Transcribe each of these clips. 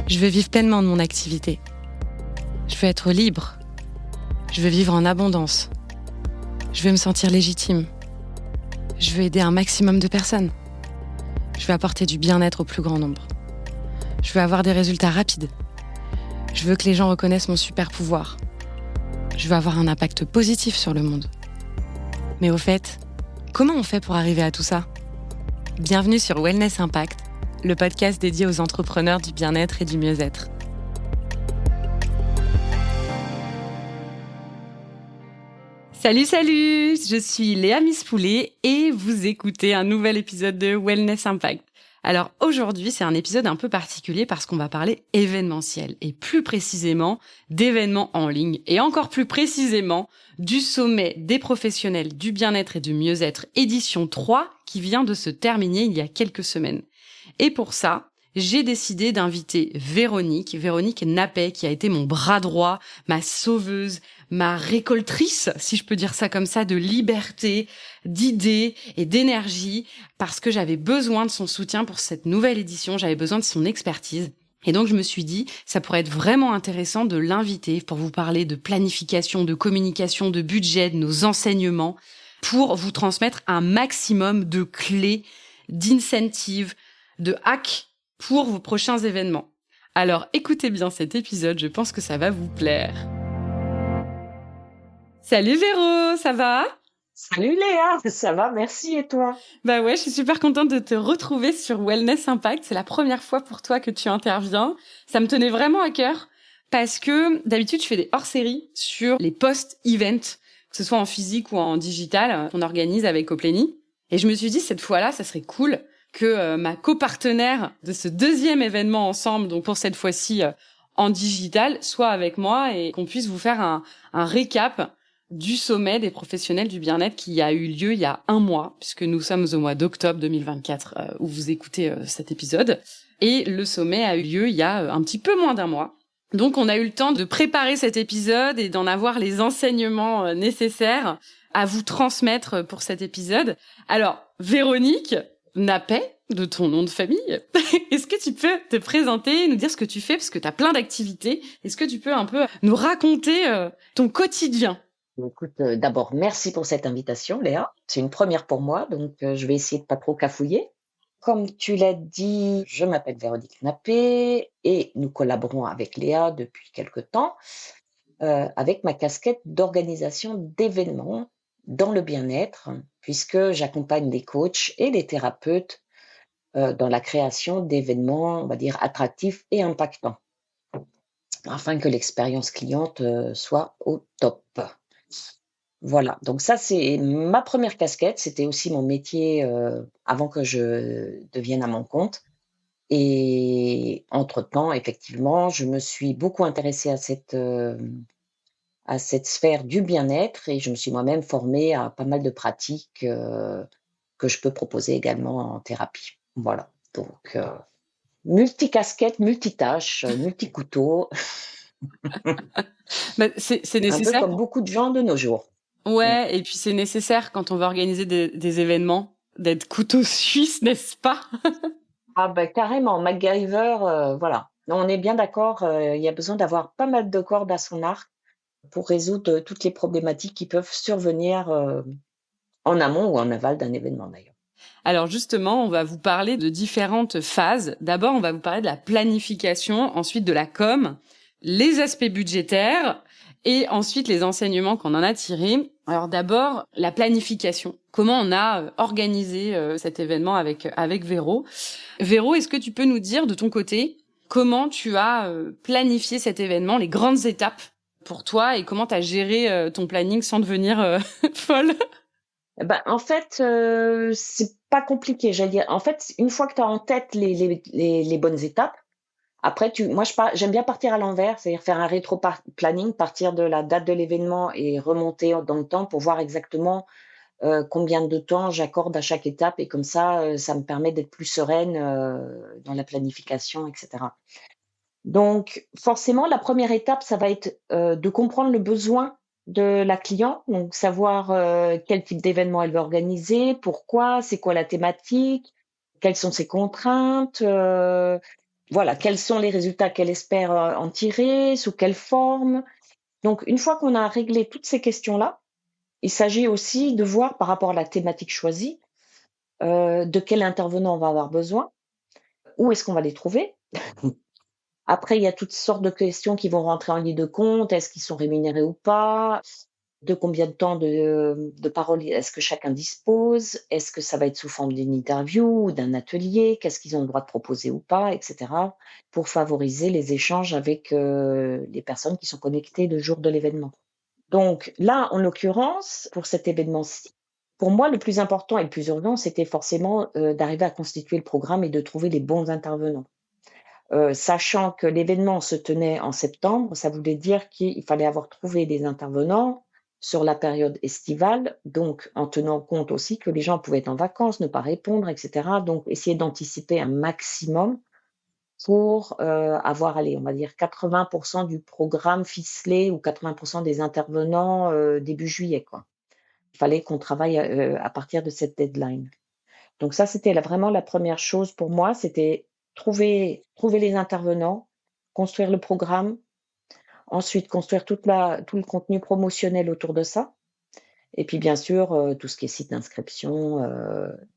Je veux vivre pleinement de mon activité. Je veux être libre. Je veux vivre en abondance. Je veux me sentir légitime. Je veux aider un maximum de personnes. Je veux apporter du bien-être au plus grand nombre. Je veux avoir des résultats rapides. Je veux que les gens reconnaissent mon super pouvoir. Je veux avoir un impact positif sur le monde. Mais au fait, comment on fait pour arriver à tout ça ? Bienvenue sur Wellness Impact, le podcast dédié aux entrepreneurs du bien-être et du mieux-être. Salut, je suis Léa Mispoulet et vous écoutez un nouvel épisode de Wellness Impact. Alors aujourd'hui, c'est un épisode un peu particulier parce qu'on va parler événementiel et plus précisément d'événements en ligne et encore plus précisément du sommet des professionnels du bien-être et du mieux-être édition 3 qui vient de se terminer il y a quelques semaines. Et pour ça, j'ai décidé d'inviter Véronique Nappet, qui a été mon bras droit, ma sauveuse, ma récoltrice, si je peux dire ça comme ça, de liberté, d'idées et d'énergie, parce que j'avais besoin de son soutien pour cette nouvelle édition, j'avais besoin de son expertise. Et donc, je me suis dit, ça pourrait être vraiment intéressant de l'inviter pour vous parler de planification, de communication, de budget, de nos enseignements, pour vous transmettre un maximum de clés, d'incentives, de hacks pour vos prochains événements. Alors, écoutez bien cet épisode, je pense que ça va vous plaire. Salut Véro, ça va ? Salut Léa, ça va, merci et toi ? Bah ouais, je suis super contente de te retrouver sur Wellness Impact. C'est la première fois pour toi que tu interviens. Ça me tenait vraiment à cœur parce que d'habitude, je fais des hors-séries sur les post-events, que ce soit en physique ou en digital, qu'on organise avec Opleni. Et je me suis dit, cette fois-là, ça serait cool que ma copartenaire de ce deuxième événement ensemble, donc pour cette fois-ci en digital, soit avec moi et qu'on puisse vous faire un récap du sommet des professionnels du bien-être qui a eu lieu il y a un mois, puisque nous sommes au mois d'octobre 2024 où vous écoutez cet épisode. Et le sommet a eu lieu il y a un petit peu moins d'un mois. Donc on a eu le temps de préparer cet épisode et d'en avoir les enseignements nécessaires à vous transmettre pour cet épisode. Alors, Véronique Nappet, de ton nom de famille, est-ce que tu peux te présenter, nous dire ce que tu fais, parce que tu as plein d'activités. Est-ce que tu peux un peu nous raconter ton quotidien ? Écoute, d'abord, merci pour cette invitation, Léa. C'est une première pour moi, donc je vais essayer de pas trop cafouiller. Comme tu l'as dit, je m'appelle Véronique Nappet et nous collaborons avec Léa depuis quelque temps avec ma casquette d'organisation d'événements dans le bien-être, puisque j'accompagne les coachs et les thérapeutes dans la création d'événements, on va dire, attractifs et impactants, afin que l'expérience cliente soit au top. Voilà, donc ça, c'est ma première casquette. C'était aussi mon métier avant que je devienne à mon compte. Et entre-temps, effectivement, je me suis beaucoup intéressée à cette sphère du bien-être et je me suis moi-même formée à pas mal de pratiques que je peux proposer également en thérapie. Voilà, donc multicasquette, multitâche, multicouteau, Bah, c'est un peu nécessaire. comme beaucoup de gens de nos jours. Ouais, et puis c'est nécessaire quand on va organiser des événements d'être couteau suisse, n'est-ce pas ? Ah ben carrément, MacGyver, voilà. On est bien d'accord, il y a besoin d'avoir pas mal de cordes à son arc pour résoudre toutes les problématiques qui peuvent survenir en amont ou en aval d'un événement d'ailleurs. Alors justement, on va vous parler de différentes phases. D'abord, on va vous parler de la planification, ensuite de la com, les aspects budgétaires et ensuite les enseignements qu'on en a tirés. Alors d'abord, la planification. Comment on a organisé cet événement avec Véro. Véro, est-ce que tu peux nous dire de ton côté comment tu as planifié cet événement, les grandes étapes pour toi et comment tu as géré ton planning sans devenir folle ? Ben, en fait, c'est pas compliqué, j'allais dire. En fait, une fois que tu as en tête les bonnes étapes, après j'aime bien partir à l'envers, c'est-à-dire faire un rétro-planning, partir de la date de l'événement et remonter dans le temps pour voir exactement combien de temps j'accorde à chaque étape et comme ça, ça me permet d'être plus sereine dans la planification, etc. Donc, forcément, la première étape, ça va être de comprendre le besoin de la cliente, donc savoir quel type d'événement elle veut organiser, pourquoi, c'est quoi la thématique, quelles sont ses contraintes, Voilà, quels sont les résultats qu'elle espère en tirer, sous quelle forme. Donc, une fois qu'on a réglé toutes ces questions-là, il s'agit aussi de voir par rapport à la thématique choisie, de quel intervenant on va avoir besoin, où est-ce qu'on va les trouver. Après, il y a toutes sortes de questions qui vont rentrer en ligne de compte. Est-ce qu'ils sont rémunérés ou pas? De combien de temps de parole est-ce que chacun dispose? Est-ce que ça va être sous forme d'une interview ou d'un atelier? Qu'est-ce qu'ils ont le droit de proposer ou pas, et cetera, pour favoriser les échanges avec, les personnes qui sont connectées le jour de l'événement. Donc là, en l'occurrence, pour cet événement-ci, pour moi, le plus important et le plus urgent, c'était forcément, d'arriver à constituer le programme et de trouver les bons intervenants. Sachant que l'événement se tenait en septembre, ça voulait dire qu'il fallait avoir trouvé des intervenants sur la période estivale, donc en tenant compte aussi que les gens pouvaient être en vacances, ne pas répondre, et cetera. Donc essayer d'anticiper un maximum pour, avoir, allez, on va dire 80 du programme ficelé ou 80 des intervenants, début juillet, quoi. Il fallait qu'on travaille, à partir de cette deadline. Donc ça, c'était vraiment la première chose pour moi, c'était trouver les intervenants, construire le programme, ensuite construire tout le contenu promotionnel autour de ça et puis bien sûr, tout ce qui est site d'inscription,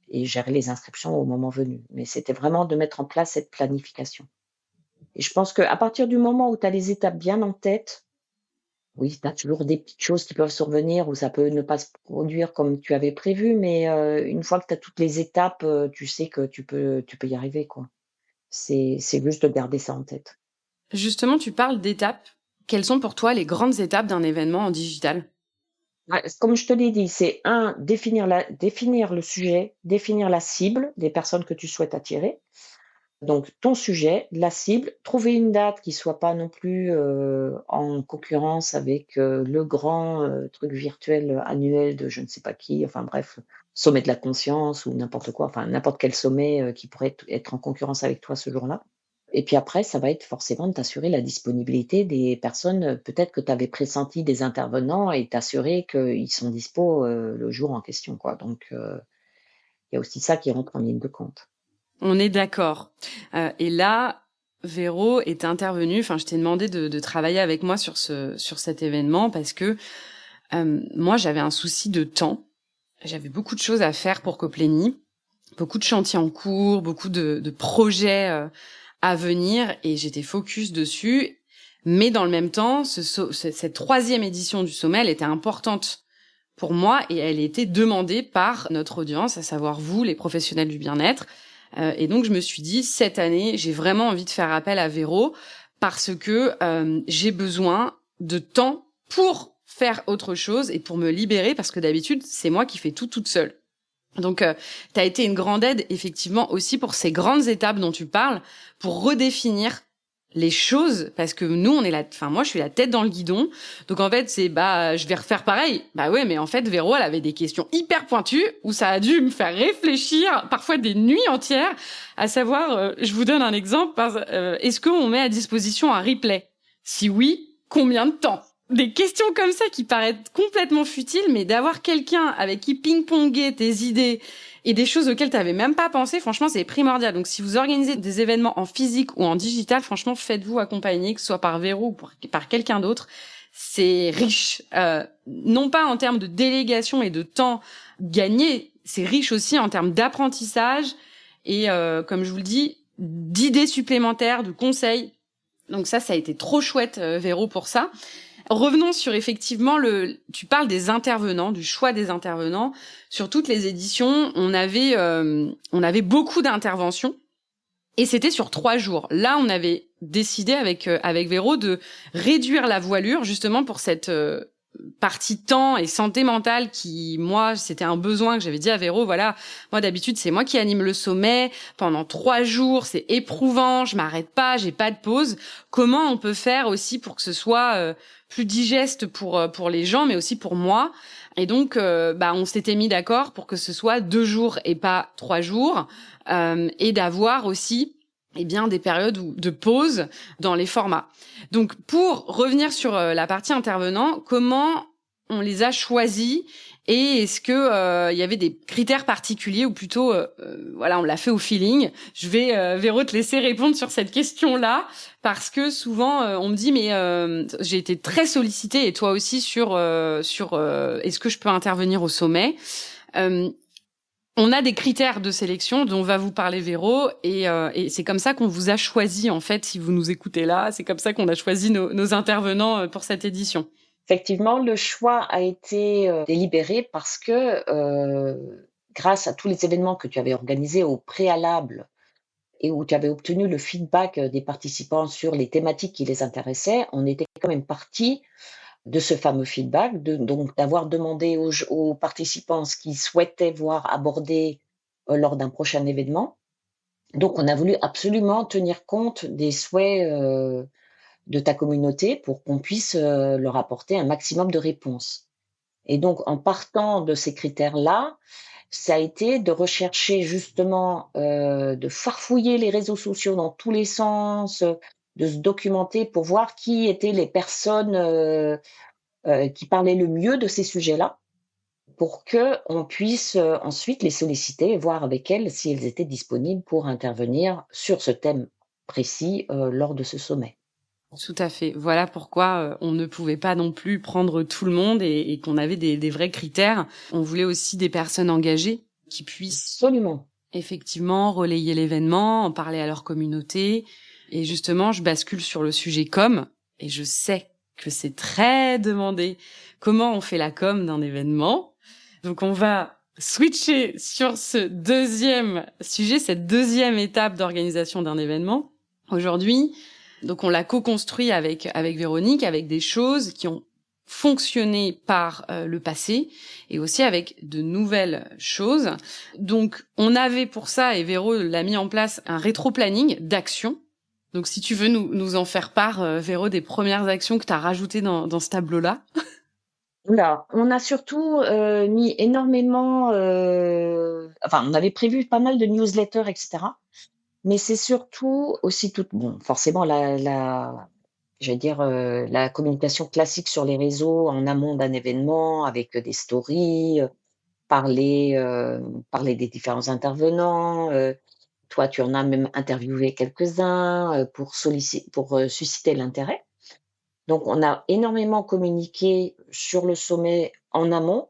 et gérer les inscriptions au moment venu. Mais c'était vraiment de mettre en place cette planification et je pense qu'à partir du moment où tu as les étapes bien en tête, oui, tu as toujours des petites choses qui peuvent survenir ou ça peut ne pas se produire comme tu avais prévu, mais une fois que tu as toutes les étapes, tu sais que tu peux y arriver, quoi. C'est juste de garder ça en tête. Justement, tu parles d'étapes. Quelles sont pour toi les grandes étapes d'un événement en digital? Ouais, comme je te l'ai dit, c'est définir le sujet, définir la cible des personnes que tu souhaites attirer. Donc ton sujet, la cible, trouver une date qui soit pas non plus, en concurrence avec, le grand, truc virtuel, annuel de je ne sais pas qui, enfin bref, sommet de la conscience ou n'importe quoi, enfin n'importe quel sommet, qui pourrait être en concurrence avec toi ce jour-là. Et puis après, ça va être forcément de t'assurer la disponibilité des personnes, peut-être que tu avais pressenti des intervenants et t'assurer qu'ils sont dispo, le jour en question, quoi. Donc, il y a aussi ça qui rentre en ligne de compte. On est d'accord. Et là, Véro est intervenue. Enfin, je t'ai demandé de travailler avec moi sur cet événement parce que moi, j'avais un souci de temps. J'avais beaucoup de choses à faire pour Coplénie, beaucoup de chantiers en cours, beaucoup de projets à venir, et j'étais focus dessus. Mais dans le même temps, cette troisième édition du sommet, elle était importante pour moi et elle était demandée par notre audience, à savoir vous, les professionnels du bien-être. Et donc, je me suis dit, cette année, j'ai vraiment envie de faire appel à Véro parce que j'ai besoin de temps pour faire autre chose et pour me libérer parce que d'habitude, c'est moi qui fais tout toute seule. Donc, tu as été une grande aide, effectivement, aussi pour ces grandes étapes dont tu parles, pour redéfinir les choses, parce que nous, moi, je suis la tête dans le guidon. Donc, en fait, je vais refaire pareil. Bah ouais, mais en fait, Véro, elle avait des questions hyper pointues où ça a dû me faire réfléchir, parfois des nuits entières, à savoir, je vous donne un exemple, est-ce qu'on met à disposition un replay? Si oui, combien de temps? Des questions comme ça qui paraissent complètement futiles, mais d'avoir quelqu'un avec qui ping-ponger tes idées et des choses auxquelles tu n'avais même pas pensé, franchement, c'est primordial. Donc, si vous organisez des événements en physique ou en digital, franchement, faites-vous accompagner, que ce soit par Véro ou par quelqu'un d'autre. C'est riche. Non pas en termes de délégation et de temps gagné, c'est riche aussi en termes d'apprentissage et, comme je vous le dis, d'idées supplémentaires, de conseils. Donc ça a été trop chouette, Véro, pour ça. Revenons sur effectivement tu parles des intervenants, du choix des intervenants. Sur toutes les éditions, on avait beaucoup d'interventions et c'était sur 3 jours. Là, on avait décidé avec Véro de réduire la voilure justement pour cette partie temps et santé mentale qui, moi, c'était un besoin que j'avais dit à Véro. Voilà, moi d'habitude c'est moi qui anime le sommet pendant 3 jours, c'est éprouvant, je m'arrête pas, j'ai pas de pause. Comment on peut faire aussi pour que ce soit plus digeste pour les gens, mais aussi pour moi. Et donc, on s'était mis d'accord pour que ce soit 2 jours et pas 3 jours, et d'avoir aussi, des périodes de pause dans les formats. Donc, pour revenir sur la partie intervenant, comment on les a choisis Et est-ce que il y avait des critères particuliers ou plutôt, voilà, on l'a fait au feeling. Je vais, Véro, te laisser répondre sur cette question-là parce que souvent on me dit mais j'ai été très sollicitée et toi aussi sur est-ce que je peux intervenir au sommet. On a des critères de sélection dont va vous parler Véro et c'est comme ça qu'on vous a choisi en fait. Si vous nous écoutez là, c'est comme ça qu'on a choisi nos intervenants pour cette édition. Effectivement, le choix a été délibéré parce que grâce à tous les événements que tu avais organisés au préalable et où tu avais obtenu le feedback des participants sur les thématiques qui les intéressaient, on était quand même parti de ce fameux feedback, donc d'avoir demandé aux participants ce qu'ils souhaitaient voir abordé lors d'un prochain événement. Donc, on a voulu absolument tenir compte des souhaits de ta communauté pour qu'on puisse leur apporter un maximum de réponses. Et donc, en partant de ces critères-là, ça a été de rechercher justement, de farfouiller les réseaux sociaux dans tous les sens, de se documenter pour voir qui étaient les personnes qui parlaient le mieux de ces sujets-là, pour qu'on puisse ensuite les solliciter et voir avec elles si elles étaient disponibles pour intervenir sur ce thème précis lors de ce sommet. Tout à fait. Voilà pourquoi on ne pouvait pas non plus prendre tout le monde et qu'on avait des vrais critères. On voulait aussi des personnes engagées qui puissent Absolument. effectivement relayer l'événement, en parler à leur communauté. Et justement, je bascule sur le sujet com et je sais que c'est très demandé. Comment on fait la com d'un événement? Donc on va switcher sur ce deuxième sujet, cette deuxième étape d'organisation d'un événement. Aujourd'hui, donc on l'a co-construit avec Véronique, avec des choses qui ont fonctionné par le passé et aussi avec de nouvelles choses. Donc on avait pour ça, et Véro l'a mis en place, un rétro-planning d'actions. Donc si tu veux nous en faire part, Véro, des premières actions que tu as rajoutées dans ce tableau-là. Oula, on a surtout mis énormément, enfin on avait prévu pas mal de newsletters, etc. Mais c'est surtout aussi bon, forcément j'allais dire, la communication classique sur les réseaux en amont d'un événement avec des stories, parler des différents intervenants. Toi, tu en as même interviewé quelques-uns pour susciter l'intérêt. Donc, on a énormément communiqué sur le sommet en amont.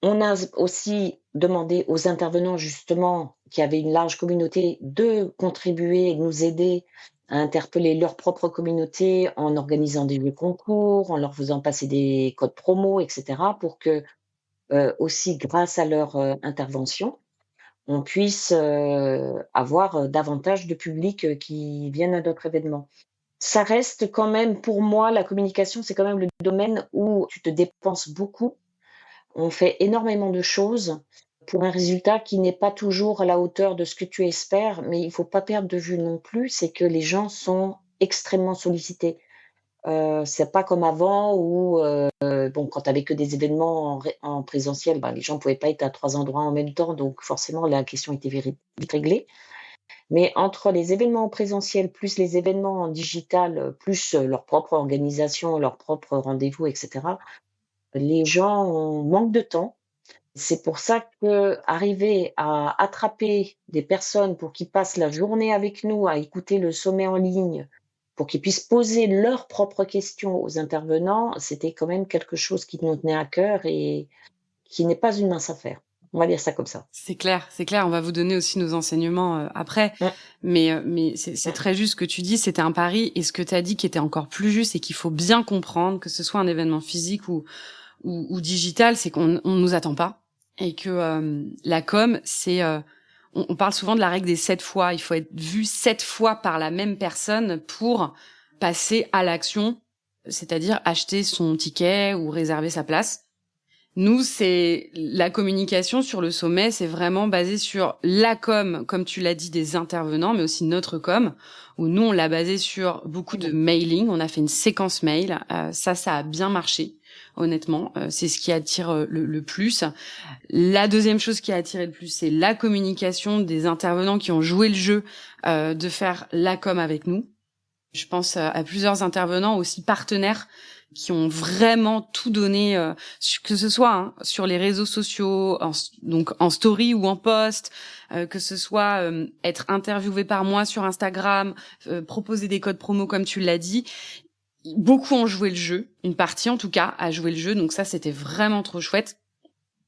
On a aussi demandé aux intervenants, justement, qui avaient une large communauté, de contribuer et de nous aider à interpeller leur propre communauté en organisant des concours, en leur faisant passer des codes promo, etc., pour que, aussi, grâce à leur intervention, on puisse avoir davantage de public qui viennent à notre événement. Ça reste quand même, pour moi, la communication, c'est quand même le domaine où tu te dépenses beaucoup. On fait énormément de choses pour un résultat qui n'est pas toujours à la hauteur de ce que tu espères, mais il faut pas perdre de vue non plus, c'est que les gens sont extrêmement sollicités. C'est pas comme avant où, bon, quand tu avais que des événements en présentiel, les gens pouvaient pas être à 3 endroits en même temps, donc forcément la question était vite réglée. Mais entre les événements en présentiel, plus les événements en digital, plus leur propre organisation, leurs propres rendez-vous, etc., les gens manquent de temps. C'est pour ça qu'arriver à attraper des personnes pour qu'ils passent la journée avec nous à écouter le sommet en ligne, pour qu'ils puissent poser leurs propres questions aux intervenants, c'était quand même quelque chose qui nous tenait à cœur et qui n'est pas une mince affaire. On va dire ça comme ça. C'est clair. On va vous donner aussi nos enseignements après. Ouais. Mais c'est très juste ce que tu dis. C'était un pari. Et ce que tu as dit qui était encore plus juste et qu'il faut bien comprendre, que ce soit un événement physique ou digital, c'est qu'on nous attend pas. Et que la com, c'est... on parle souvent de la règle des 7 fois. Il faut être vu 7 fois par la même personne pour passer à l'action, c'est-à-dire acheter son ticket ou réserver sa place. Nous, c'est la communication sur le sommet, c'est vraiment basé sur la com, comme tu l'as dit, des intervenants, mais aussi notre com, où nous, on l'a basé sur beaucoup de mailing. On a fait une séquence mail. Ça a bien marché, honnêtement. C'est ce qui attire le plus. La deuxième chose qui a attiré le plus, c'est la communication des intervenants qui ont joué le jeu de faire la com avec nous. Je pense à plusieurs intervenants, aussi partenaires, qui ont vraiment tout donné, que ce soit sur les réseaux sociaux, donc en story ou en post, que ce soit être interviewé par moi sur Instagram, proposer des codes promo comme tu l'as dit. Beaucoup ont joué le jeu, une partie en tout cas a joué le jeu, donc ça c'était vraiment trop chouette.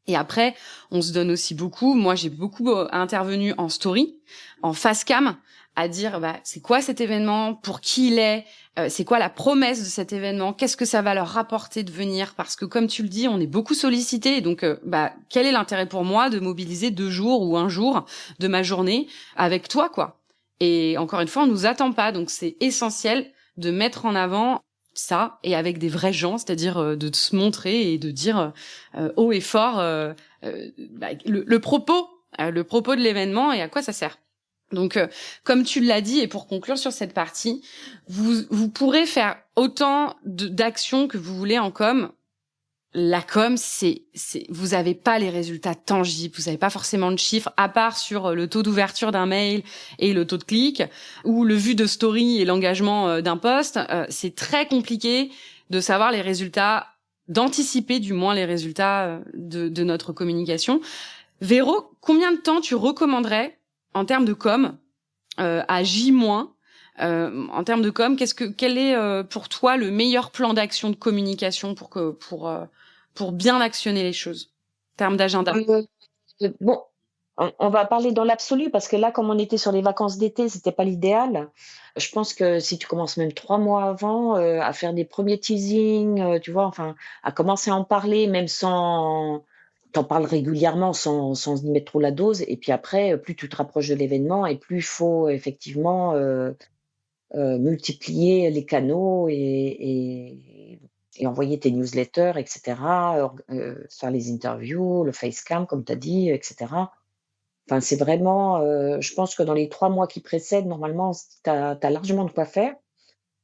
Et après, on se donne aussi beaucoup. Moi, j'ai beaucoup intervenu en story, en face cam, à dire c'est quoi cet événement, pour qui il est, c'est quoi la promesse de cet événement, qu'est-ce que ça va leur rapporter de venir, parce que comme tu le dis, on est beaucoup sollicité. Donc, quel est l'intérêt pour moi de mobiliser 2 jours ou 1 jour de ma journée avec toi, quoi. Et encore une fois, on nous attend pas, donc c'est essentiel de mettre en avant ça, et avec des vrais gens, c'est-à-dire de se montrer et de dire haut et fort le propos de l'événement et à quoi ça sert. Donc, comme tu l'as dit, et pour conclure sur cette partie, vous pourrez faire autant d'actions que vous voulez en com. La com, vous avez pas les résultats tangibles, vous avez pas forcément de chiffres, à part sur le taux d'ouverture d'un mail et le taux de clic, ou le vu de story et l'engagement d'un post. C'est très compliqué de savoir les résultats, d'anticiper du moins les résultats de notre communication. Véro, combien de temps tu recommanderais en termes de com à J-? En termes de com, quel est pour toi le meilleur plan d'action de communication pour bien actionner les choses en termes d'agenda? Bon, on va parler dans l'absolu parce que là, comme on était sur les vacances d'été, c'était pas l'idéal. Je pense que si tu commences même 3 mois avant, à faire des premiers teasings, tu vois? Enfin, à commencer à en parler même sans t'en parles régulièrement sans y mettre trop la dose et puis après, plus tu te rapproches de l'événement et plus il faut effectivement, multiplier les canaux et envoyer tes newsletters et cetera, faire les interviews, le facecam comme tu as dit et cetera. Enfin, c'est vraiment, je pense que dans les 3 mois qui précèdent, normalement, tu as largement de quoi faire.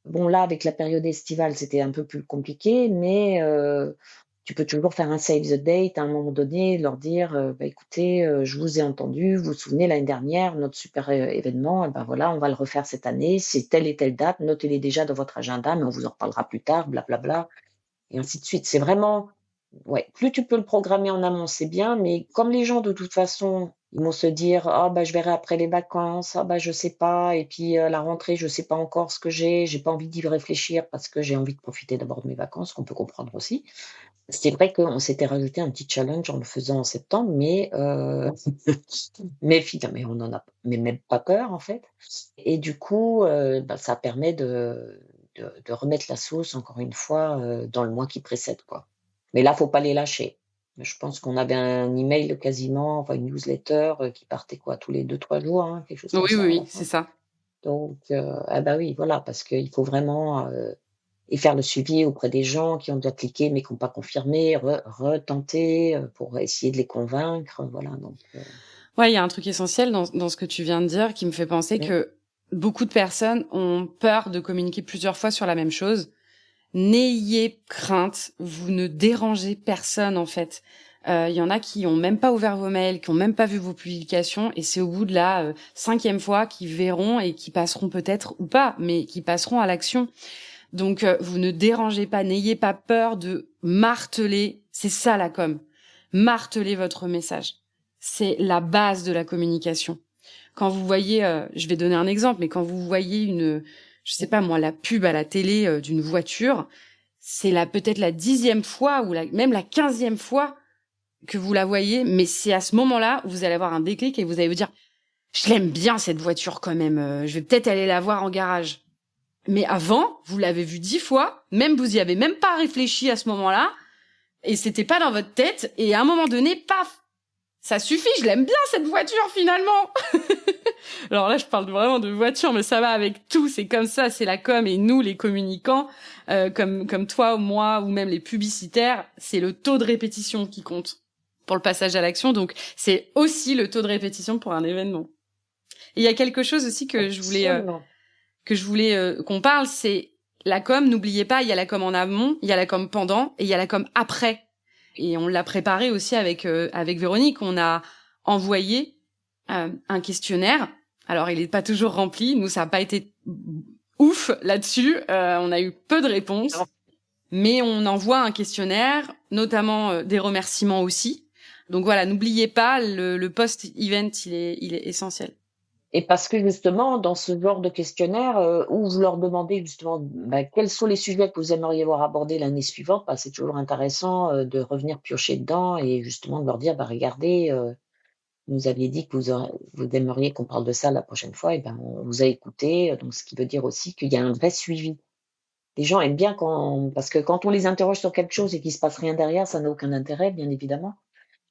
Bon, là, avec la période estivale, c'était un peu plus compliqué, mais tu peux toujours faire un save the date à un moment donné, leur dire, écoutez, je vous ai entendu, vous vous souvenez l'année dernière, notre super, événement, et ben voilà, on va le refaire cette année, c'est telle et telle date, notez-les déjà dans votre agenda, mais on vous en reparlera plus tard, blablabla et ainsi de suite. C'est vraiment ouais, plus tu peux le programmer en amont, c'est bien, mais comme les gens de toute façon, ils vont se dire: «Ah bah, je verrai après les vacances, ah bah, je sais pas et puis, la rentrée, je sais pas encore ce que j'ai pas envie d'y réfléchir parce que j'ai envie de profiter d'abord de mes vacances», qu'on peut comprendre aussi. C'est vrai qu'on s'était rajouté un petit challenge en le faisant en septembre, mais mais on en a mais même pas peur, en fait et du coup, ça permet de remettre la sauce encore une fois, dans le mois qui précède, quoi. Mais là, faut pas les lâcher. Je pense qu'on avait un email quasiment, enfin une newsletter, qui partait quoi? Tous les 2 3 jours, hein, quelque chose Oui, comme oui, ça à la oui, c'est fin. ça. Donc ah bah, oui, voilà, parce qu'il faut vraiment, et faire le suivi auprès des gens qui ont déjà cliqué mais qui ont pas confirmé, retenter, pour essayer de les convaincre, voilà donc Ouais, il y a un truc essentiel dans ce que tu viens de dire qui me fait penser mmh, que beaucoup de personnes ont peur de communiquer plusieurs fois sur la même chose. N'ayez crainte, vous ne dérangez personne en fait. Il y en a qui ont même pas ouvert vos mails, qui ont même pas vu vos publications, et c'est au bout de la 5e fois qu'ils verront et qui passeront peut-être ou pas, mais qui passeront à l'action. Donc vous ne dérangez pas, n'ayez pas peur de marteler. C'est ça la com. Marteler votre message. C'est la base de la communication. Quand vous voyez, je vais donner un exemple, mais quand vous voyez je sais pas moi, la pub à la télé d'une voiture, c'est peut-être la 10e fois ou même la 15e fois que vous la voyez, mais c'est à ce moment-là où vous allez avoir un déclic et vous allez vous dire, je l'aime bien cette voiture quand même, je vais peut-être aller la voir en garage. Mais avant, vous l'avez vue 10 fois, même vous y avez même pas réfléchi à ce moment-là, et c'était pas dans votre tête, et à un moment donné, paf, ça suffit, je l'aime bien cette voiture finalement. Alors là, je parle vraiment de voiture, mais ça va avec tout. C'est comme ça, c'est la com. Et nous, les communicants, comme toi ou moi, ou même les publicitaires, c'est le taux de répétition qui compte pour le passage à l'action. Donc, c'est aussi le taux de répétition pour un événement. Et il y a quelque chose aussi absolument. que je voulais qu'on parle, c'est la com. N'oubliez pas, il y a la com en amont, il y a la com pendant, et il y a la com après. Et on l'a préparé aussi avec Véronique. On a envoyé un questionnaire. Alors, il n'est pas toujours rempli. Nous, ça n'a pas été ouf là-dessus. On a eu peu de réponses. mais on envoie un questionnaire, notamment des remerciements aussi. Donc voilà, n'oubliez pas, le post-event, il est essentiel. Et parce que justement, dans ce genre de questionnaire, où vous leur demandez justement, quels sont les sujets que vous aimeriez voir abordés l'année suivante, c'est toujours intéressant, de revenir piocher dedans et justement de leur dire: «Regardez, vous nous aviez dit que vous aimeriez qu'on parle de ça la prochaine fois, et on vous a écouté», donc ce qui veut dire aussi qu'il y a un vrai suivi. Les gens aiment bien parce que quand on les interroge sur quelque chose et qu'il se passe rien derrière, ça n'a aucun intérêt, bien évidemment.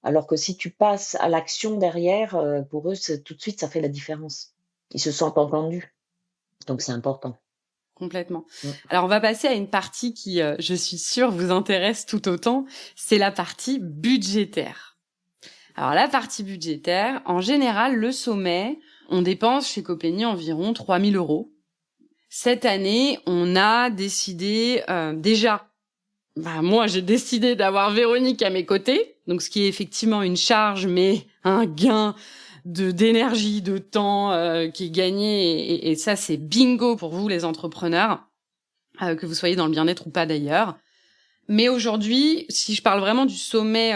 Alors que si tu passes à l'action derrière, pour eux, tout de suite, ça fait la différence. Ils se sentent entendus, donc c'est important. Complètement. Mmh. Alors, on va passer à une partie qui, je suis sûre, vous intéresse tout autant. C'est la partie budgétaire. Alors, la partie budgétaire, en général, le sommet, on dépense chez Copéni environ 3 000 €. Cette année, on a décidé, déjà, moi, j'ai décidé d'avoir Véronique à mes côtés, donc ce qui est effectivement une charge, mais un gain d'énergie, de temps qui est gagné, et ça, c'est bingo pour vous, les entrepreneurs, que vous soyez dans le bien-être ou pas d'ailleurs. Mais aujourd'hui, si je parle vraiment du sommet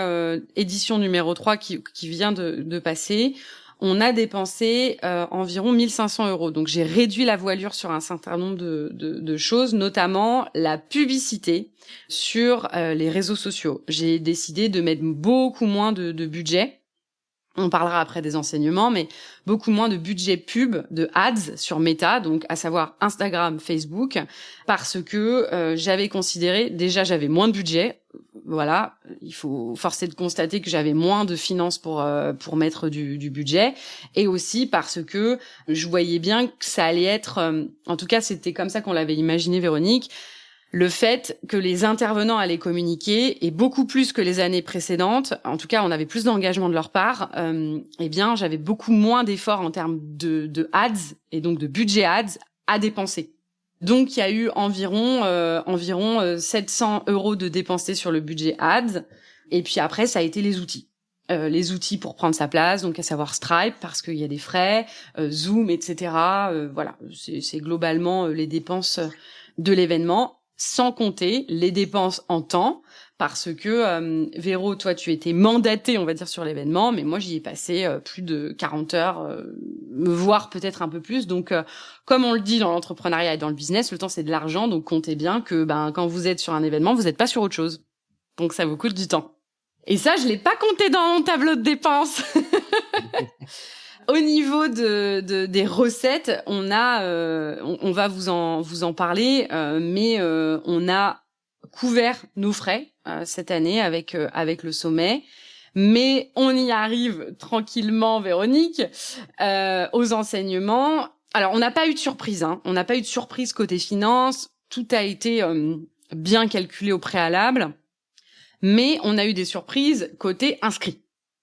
édition numéro 3 qui vient de passer, on a dépensé environ 1 500 €. Donc, j'ai réduit la voilure sur un certain nombre de choses, notamment la publicité sur les réseaux sociaux. J'ai décidé de mettre beaucoup moins de budget. On parlera après des enseignements, mais beaucoup moins de budget pub, de ads sur Meta, donc à savoir Instagram, Facebook, parce que j'avais considéré, déjà j'avais moins de budget, voilà, il faut forcer de constater que j'avais moins de finances pour mettre du budget, et aussi parce que je voyais bien que ça allait être, en tout cas c'était comme ça qu'on l'avait imaginé, Véronique, le fait que les intervenants allaient communiquer, et beaucoup plus que les années précédentes, en tout cas on avait plus d'engagement de leur part, eh bien j'avais beaucoup moins d'efforts en termes de ads, et donc de budget ads à dépenser. Donc il y a eu environ 700 € de dépensés sur le budget ads, et puis après ça a été les outils. Les outils pour prendre sa place, donc à savoir Stripe, parce qu'il y a des frais, Zoom, etc. Voilà, c'est globalement les dépenses de l'événement, sans compter les dépenses en temps, parce que Véro, toi, tu étais mandatée, on va dire, sur l'événement, mais moi, j'y ai passé plus de 40 heures, voire peut-être un peu plus. Donc, comme on le dit dans l'entrepreneuriat et dans le business, le temps, c'est de l'argent, donc comptez bien que quand vous êtes sur un événement, vous n'êtes pas sur autre chose. Donc, ça vous coûte du temps. Et ça, je l'ai pas compté dans mon tableau de dépenses. Au niveau des recettes, on va vous en parler, mais on a couvert nos frais cette année avec le sommet. Mais on y arrive tranquillement, Véronique, aux enseignements. Alors, on n'a pas eu de surprise, hein. On n'a pas eu de surprise côté finance. Tout a été bien calculé au préalable. Mais on a eu des surprises côté inscrits.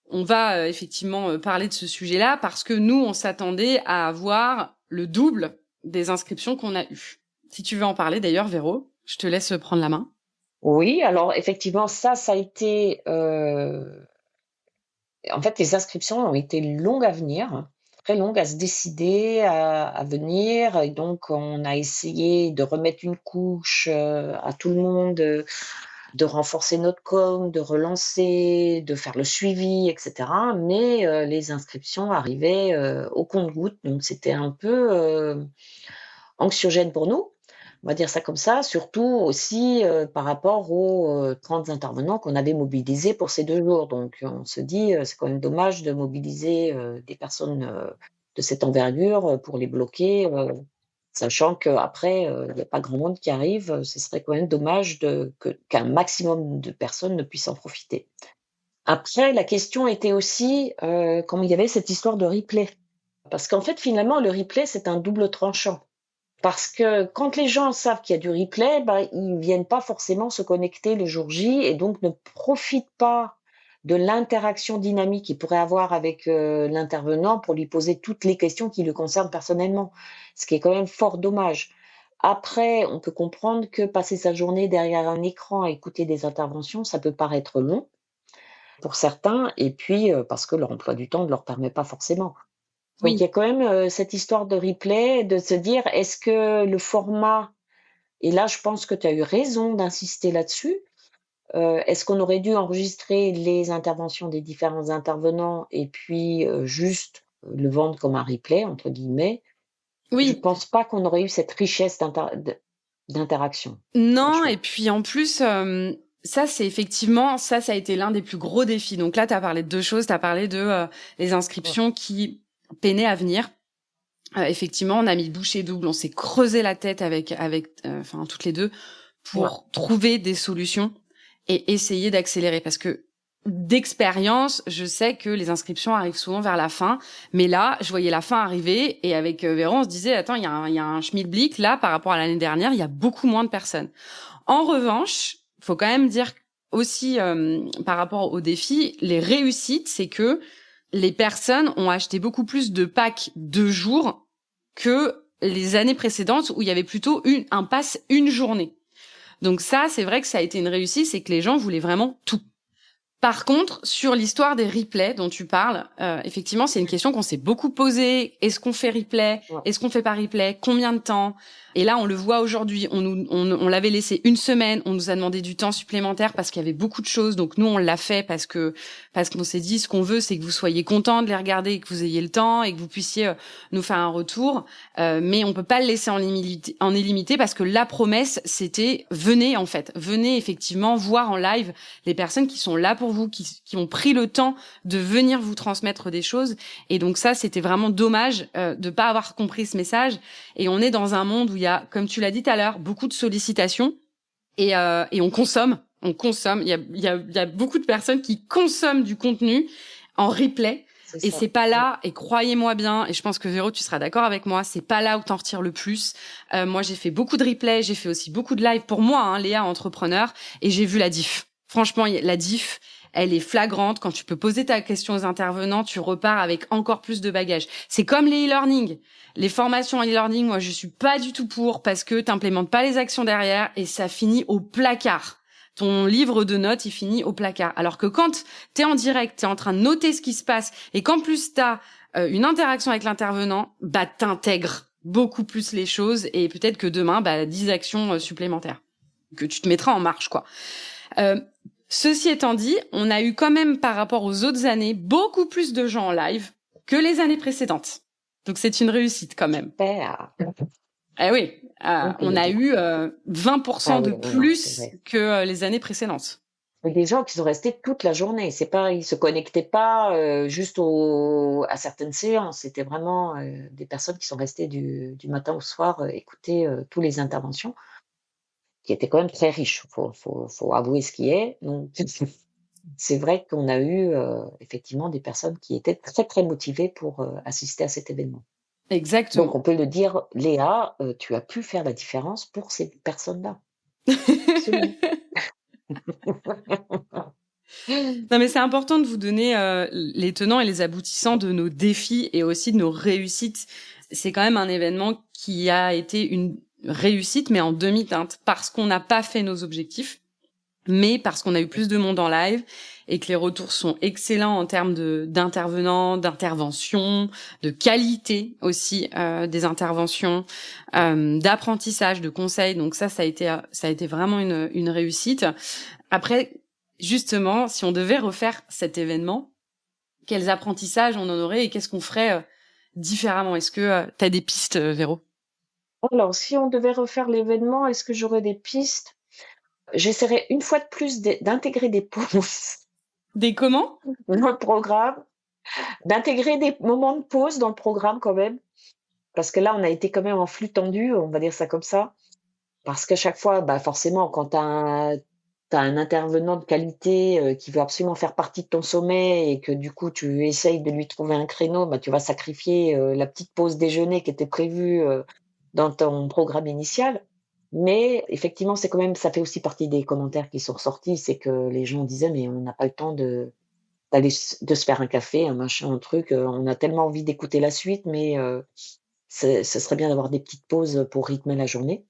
On va effectivement parler de ce sujet-là parce que nous, on s'attendait à avoir le double des inscriptions qu'on a eues. Si tu veux en parler d'ailleurs, Véro, je te laisse prendre la main. Oui, alors effectivement, ça a été, en fait, les inscriptions ont été longues à venir, très longues à se décider à venir, et donc on a essayé de remettre une couche, à tout le monde, de renforcer notre com, de relancer, de faire le suivi, et cetera. Mais les inscriptions arrivaient, au compte-gouttes, donc c'était un peu, anxiogène pour nous, on va dire ça comme ça, surtout aussi, par rapport aux, 30 intervenants qu'on avait mobilisés pour ces 2 jours. Donc on se dit, c'est quand même dommage de mobiliser, des personnes, de cette envergure, pour les bloquer, sachant qu'après, il y a pas grand monde qui arrive, ce serait quand même dommage qu'un maximum de personnes ne puissent en profiter. Après, la question était aussi, comme il y avait cette histoire de replay. Parce qu'en fait, finalement, le replay, c'est un double tranchant. Parce que quand les gens savent qu'il y a du replay, ils viennent pas forcément se connecter le jour J, et donc ne profitent pas de l'interaction dynamique qu'il pourrait avoir avec, l'intervenant pour lui poser toutes les questions qui le concernent personnellement, ce qui est quand même fort dommage. Après, on peut comprendre que passer sa journée derrière un écran à écouter des interventions, ça peut paraître long pour certains, et puis, parce que leur emploi du temps ne leur permet pas forcément. Donc il y Oui. a quand même, cette histoire de replay, de se dire: «Est-ce que le format Et là, je pense que tu as eu raison d'insister là-dessus. Est-ce qu'on aurait dû enregistrer les interventions des différents intervenants et puis, juste, le vendre comme un «replay» entre guillemets? Je Oui, pense pas qu'on aurait eu cette richesse d'interaction, non, et franchement. puis en plus, ça c'est effectivement ça a été l'un des plus gros défis. Donc là, tu as parlé de 2 choses, tu as parlé de, les Ouais, inscriptions qui peinaient à venir. Effectivement, on a mis bouchée double, on s'est creusé la tête enfin toutes les 2 ouais, pour trouver des solutions et essayer d'accélérer. Parce que d'expérience, je sais que les inscriptions arrivent souvent vers la fin, mais là, je voyais la fin arriver et avec Véro, on se disait attends, il y a un schmilblick là par rapport à l'année dernière, il y a beaucoup moins de personnes. En revanche, faut quand même dire aussi par rapport aux défis, les réussites, c'est que les personnes ont acheté beaucoup plus de packs de jours que les années précédentes où il y avait plutôt un pass une journée. Donc ça, c'est vrai que ça a été une réussite, c'est que les gens voulaient vraiment tout. Par contre, sur l'histoire des replays dont tu parles, effectivement, c'est une question qu'on s'est beaucoup posée. Est-ce qu'on fait replay? ouais. Est-ce qu'on fait pas replay? Combien de temps? Et là, on le voit aujourd'hui. On l'avait laissé une semaine. On nous a demandé du temps supplémentaire parce qu'il y avait beaucoup de choses. Donc nous, on l'a fait parce qu'on s'est dit, ce qu'on veut, c'est que vous soyez contents de les regarder et que vous ayez le temps et que vous puissiez nous faire un retour. Mais on peut pas le laisser en illimité parce que la promesse, c'était venez en fait, venez effectivement voir en live les personnes qui sont là pour vous, qui ont pris le temps de venir vous transmettre des choses. Et donc ça, c'était vraiment dommage de pas avoir compris ce message. Et on est dans un monde où il y a, comme tu l'as dit tout à l'heure, beaucoup de sollicitations et on consomme. On consomme. Il y a beaucoup de personnes qui consomment du contenu en replay. C'est Et ça. c'est pas Ouais. là, et croyez-moi bien, et je pense que Véro, tu seras d'accord avec moi, c'est pas là où t'en retires le plus. Moi, j'ai fait beaucoup de replays, j'ai fait aussi beaucoup de live pour moi, hein, Léa, entrepreneur, et j'ai vu la diff. Franchement, la diff, elle est flagrante. Quand tu peux poser ta question aux intervenants, tu repars avec encore plus de bagages. C'est comme les e-learning. Les formations e-learning, moi, je suis pas du tout pour parce que t'implémentes pas les actions derrière et ça finit au placard. Ton livre de notes, il finit au placard. Alors que quand t'es en direct, t'es en train de noter ce qui se passe et qu'en plus t'as une interaction avec l'intervenant, bah t'intègres beaucoup plus les choses et peut-être que demain, bah 10 actions supplémentaires que tu te mettras en marche, quoi. Euh, Ceci étant dit, on a eu quand même par rapport aux autres années beaucoup plus de gens en live que les années précédentes. Donc c'est une réussite quand même. Super, Eh oui, on peut on le a dire. eu Ah 20% de oui, oui, non, c'est plus vrai. que les années précédentes. Mais des gens qui sont restés toute la journée. C'est pas ils se connectaient pas, juste à certaines séances. C'était vraiment, des personnes qui sont restées du matin au soir, écouter, tous les interventions, qui étaient quand même très riches. Faut avouer ce qui est. Donc c'est vrai qu'on a eu, effectivement des personnes qui étaient très, très motivées pour, assister à cet événement. Donc Exactement. on peut le dire, Léa, tu as pu faire la différence pour ces personnes-là. Absolument. Non, mais c'est important de vous donner les tenants et les aboutissants de nos défis et aussi de nos réussites. C'est quand même un événement qui a été une réussite, mais en demi-teinte, parce qu'on n'a pas fait nos objectifs, mais parce qu'on a eu plus de monde en live et que les retours sont excellents en termes d'intervenants, d'interventions, de qualité aussi des interventions, d'apprentissage, de conseils. Donc ça a été vraiment une réussite. Après, justement, si on devait refaire cet événement, quels apprentissages on en aurait et qu'est-ce qu'on ferait différemment? Est-ce que tu as des pistes, Véro? Alors si on devait refaire l'événement, est-ce que j'aurais des pistes? J'essaierais une fois de plus d'intégrer des pauses Des comment? dans le programme, d'intégrer des moments de pause dans le programme quand même, parce que là, on a été quand même en flux tendu, on va dire ça comme ça. Parce qu'à chaque fois, bah, forcément, quand tu as un intervenant de qualité, qui veut absolument faire partie de ton sommet et que du coup, tu essayes de lui trouver un créneau, bah, tu vas sacrifier, la petite pause déjeuner qui était prévue, dans ton programme initial. Mais effectivement, c'est quand même ça fait aussi partie des commentaires qui sont ressortis, c'est que les gens disaient: «Mais on n'a pas le temps de se faire un café, un machin, un truc, on a tellement envie d'écouter la suite, mais ce serait bien d'avoir des petites pauses pour rythmer la journée».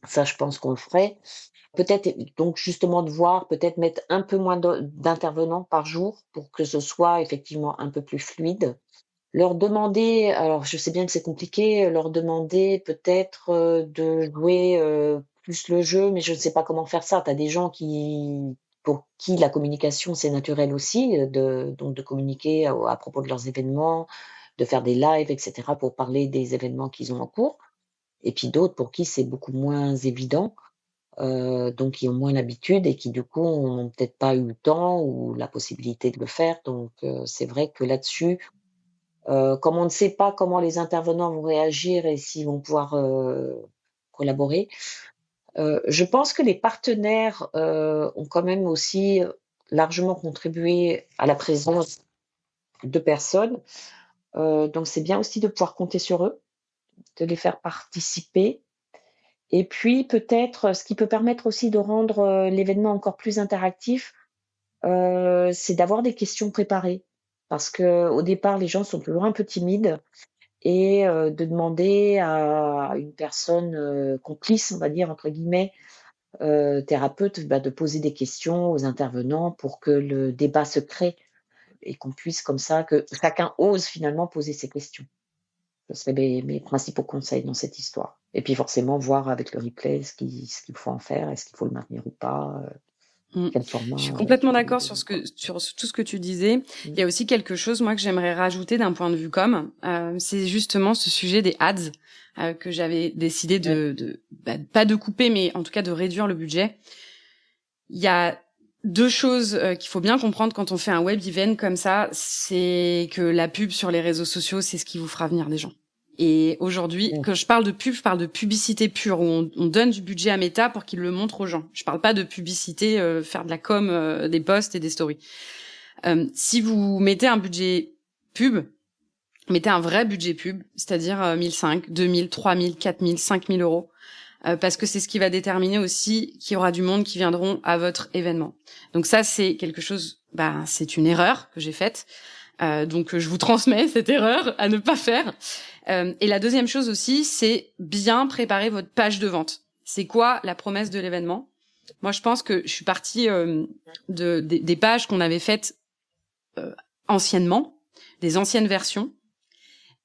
Ça, je pense qu'on le ferait. Peut-être donc justement de voir, peut-être mettre un peu moins d'intervenants par jour pour que ce soit effectivement un peu plus fluide. Leur demander, alors je sais bien que c'est compliqué, leur demander peut-être, de jouer, plus le jeu, mais je ne sais pas comment faire ça. Tu as des gens pour qui la communication, c'est naturel aussi, de communiquer à propos de leurs événements, de faire des lives et cetera pour parler des événements qu'ils ont en cours et puis d'autres pour qui c'est beaucoup moins évident, donc qui ont moins l'habitude et qui du coup ont peut-être pas eu le temps ou la possibilité de le faire donc c'est vrai que là-dessus, comme on ne sait pas comment les intervenants vont réagir et s'ils vont pouvoir, collaborer, je pense que les partenaires, ont quand même aussi, largement contribué à la présence de personnes, donc c'est bien aussi de pouvoir compter sur eux, de les faire participer et puis peut-être, ce qui peut permettre aussi de rendre, l'événement encore plus interactif, c'est d'avoir des questions préparées. Parce qu'au départ, les gens sont toujours un peu timides et de demander à une personne, «complice», on va dire, entre guillemets, thérapeute, bah, de poser des questions aux intervenants pour que le débat se crée et qu'on puisse comme ça que chacun ose finalement poser ses questions. Ce seraient mes principaux conseils dans cette histoire. Et puis forcément voir avec le replay ce qu'il faut en faire, est-ce qu'il faut le maintenir ou pas, Mmh. quel Je suis format, complètement il faut lui d'accord sur donner, quoi. tout ce que tu disais. Mmh. Il y a aussi quelque chose, moi, que j'aimerais rajouter d'un point de vue com, c'est justement ce sujet des ads, que j'avais décidé Ouais. pas de couper, mais en tout cas de réduire le budget. Il y a 2 choses, qu'il faut bien comprendre quand on fait un web event comme ça, c'est que la pub sur les réseaux sociaux, c'est ce qui vous fera venir des gens. Et aujourd'hui, Mmh. quand je parle de pub, je parle de publicité pure, où on donne du budget à Meta pour qu'il le montre aux gens. Je parle pas de publicité, faire de la com, des posts et des stories. Si vous mettez un budget pub, mettez un vrai budget pub, c'est-à-dire 1500, 2000, 3000, 4000, 5000 euros, parce que c'est ce qui va déterminer aussi qu'il y aura du monde qui viendront à votre événement. Donc ça, c'est quelque chose, c'est une erreur que j'ai faite. Donc je vous transmets cette erreur à ne pas faire. Et la deuxième chose aussi, c'est bien préparer votre page de vente. C'est quoi la promesse de l'événement? Moi, je pense que je suis partie des pages qu'on avait faites anciennement, des anciennes versions,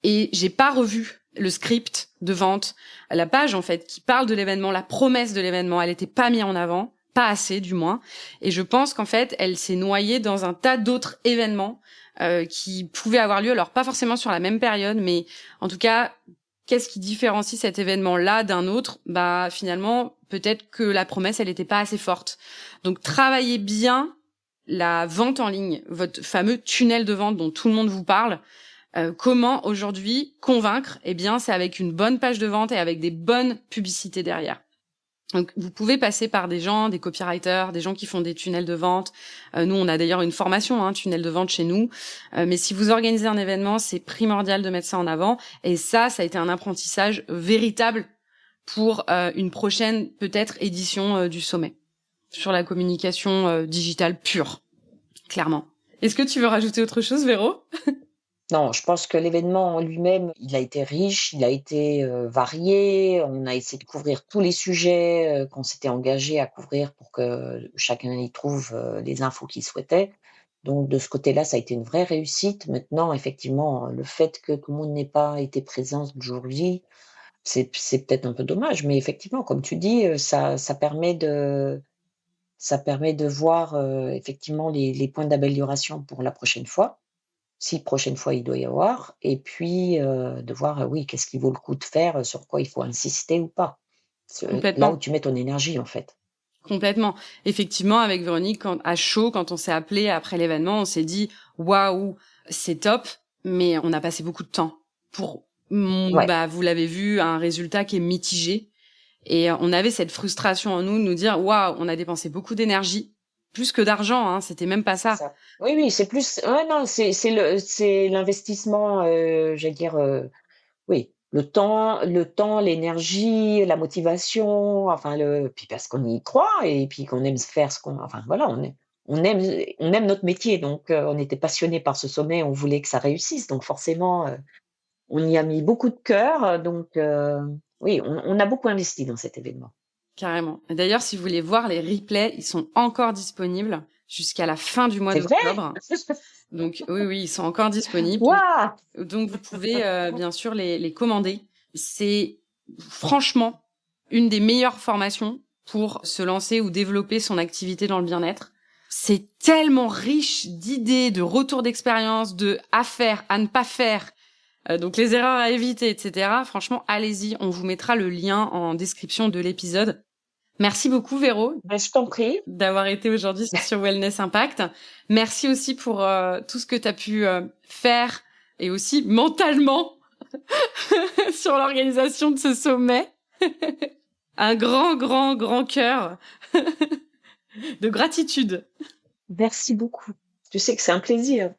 et j'ai pas revu le script de vente, la page en fait qui parle de l'événement, la promesse de l'événement, elle était pas mise en avant, pas assez du moins, et je pense qu'en fait elle s'est noyée dans un tas d'autres événements qui pouvaient avoir lieu, alors pas forcément sur la même période, mais en tout cas qu'est-ce qui différencie cet événement-là d'un autre? Bah finalement peut-être que la promesse elle était pas assez forte. Donc travaillez bien la vente en ligne, votre fameux tunnel de vente dont tout le monde vous parle. Comment aujourd'hui convaincre? Eh bien, c'est avec une bonne page de vente et avec des bonnes publicités derrière. Donc, vous pouvez passer par des gens, des copywriters, des gens qui font des tunnels de vente. Nous, on a d'ailleurs une formation, tunnel de vente chez nous. Mais si vous organisez un événement, c'est primordial de mettre ça en avant. Et ça a été un apprentissage véritable pour une prochaine, peut-être, édition du sommet sur la communication digitale pure, clairement. Est-ce que tu veux rajouter autre chose, Véro? Non, je pense que l'événement en lui-même, il a été riche, il a été, varié. On a essayé de couvrir tous les sujets, qu'on s'était engagé à couvrir pour que chacun y trouve, les infos qu'il souhaitait. Donc de ce côté-là, ça a été une vraie réussite. Maintenant, effectivement, le fait que tout le monde n'ait pas été présent ce jour J, c'est peut-être un peu dommage, mais effectivement, comme tu dis, ça permet de voir, effectivement les points d'amélioration pour la prochaine fois. Si prochaine fois il doit y avoir et puis, de voir, oui, qu'est-ce qui vaut le coup de faire, sur quoi il faut insister ou pas. Là où Complètement. tu mets ton énergie, en fait. Complètement. Effectivement, avec Véronique, à chaud, quand on s'est appelé après l'événement, on s'est dit waouh, c'est top, mais on a passé beaucoup de temps pour, Ouais, vous l'avez vu, un résultat qui est mitigé. Et on avait cette frustration en nous de nous dire waouh, on a dépensé beaucoup d'énergie, plus que d'argent, c'était même pas c'est ça. ça. Oui, oui, c'est plus ouais, non, c'est l'investissement, j'allais dire, oui, le temps, l'énergie, la motivation, enfin puis parce qu'on y croit et puis qu'on aime faire enfin voilà, on aime notre métier donc on était passionnés par ce sommet, on voulait que ça réussisse donc forcément, on y a mis beaucoup de cœur, donc oui, on a beaucoup investi dans cet événement. Carrément. Et d'ailleurs, si vous voulez voir les replays, ils sont encore disponibles jusqu'à la fin du mois C'est vrai? d'octobre. Donc oui, ils sont encore disponibles. Waouh! Donc vous pouvez bien sûr les commander. C'est franchement une des meilleures formations pour se lancer ou développer son activité dans le bien-être. C'est tellement riche d'idées, de retours d'expérience, de à faire, à ne pas faire, donc les erreurs à éviter, etc. Franchement, allez-y, on vous mettra le lien en description de l'épisode. Merci beaucoup Véro Ben, je t'en prie. d'avoir été aujourd'hui sur Wellness Impact. Merci aussi pour tout ce que tu as pu faire et aussi mentalement sur l'organisation de ce sommet. Un grand cœur de gratitude. Merci beaucoup. Tu sais que c'est un plaisir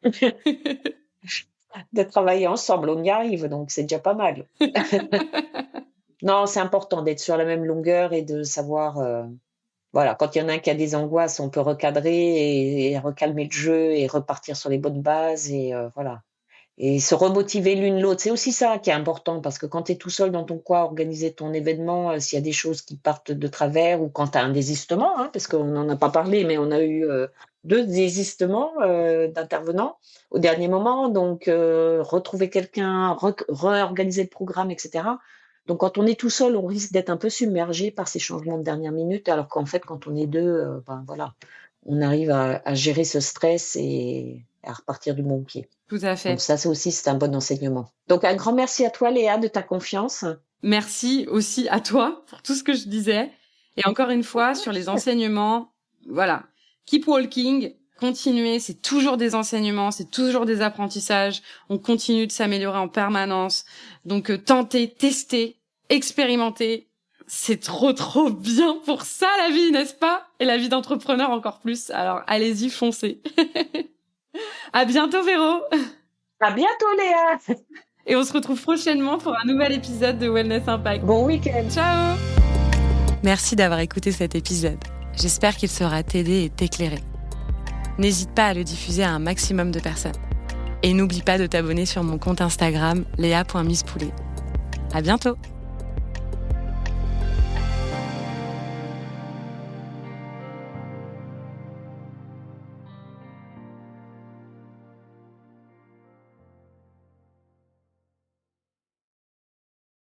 de travailler ensemble. On y arrive, donc c'est déjà pas mal. Non, c'est important d'être sur la même longueur et de savoir, voilà, quand il y en a un qui a des angoisses, on peut recadrer et recalmer le jeu et repartir sur les bonnes bases et voilà. Et se remotiver l'une l'autre. C'est aussi ça qui est important parce que quand tu es tout seul dans ton coin à organiser ton événement, s'il y a des choses qui partent de travers ou quand tu as un désistement, hein, parce qu'on n'en a pas parlé, mais on a eu 2 désistements d'intervenants au dernier moment. Donc, retrouver quelqu'un, réorganiser le programme, etc. Donc, quand on est tout seul, on risque d'être un peu submergé par ces changements de dernière minute, alors qu'en fait, quand on est 2, ben voilà, on arrive à gérer ce stress et à repartir du bon pied. Tout à fait. Donc ça, c'est un bon enseignement. Donc un grand merci à toi, Léa, de ta confiance. Merci aussi à toi pour tout ce que je disais. Et encore une fois, sur les enseignements, voilà, keep walking, continuez, c'est toujours des enseignements, c'est toujours des apprentissages, on continue de s'améliorer en permanence. Donc tentez, testez, expérimentez, c'est trop bien pour ça la vie, n'est-ce pas? Et la vie d'entrepreneur encore plus, alors allez-y, foncez. À bientôt Véro. À bientôt, Léa. Et on se retrouve prochainement pour un nouvel épisode de Wellness Impact. Bon week-end. Ciao. Merci d'avoir écouté cet épisode. J'espère qu'il saura t'aider et t'éclairer. N'hésite pas à le diffuser à un maximum de personnes. Et n'oublie pas de t'abonner sur mon compte Instagram léa.misspoulet. À bientôt.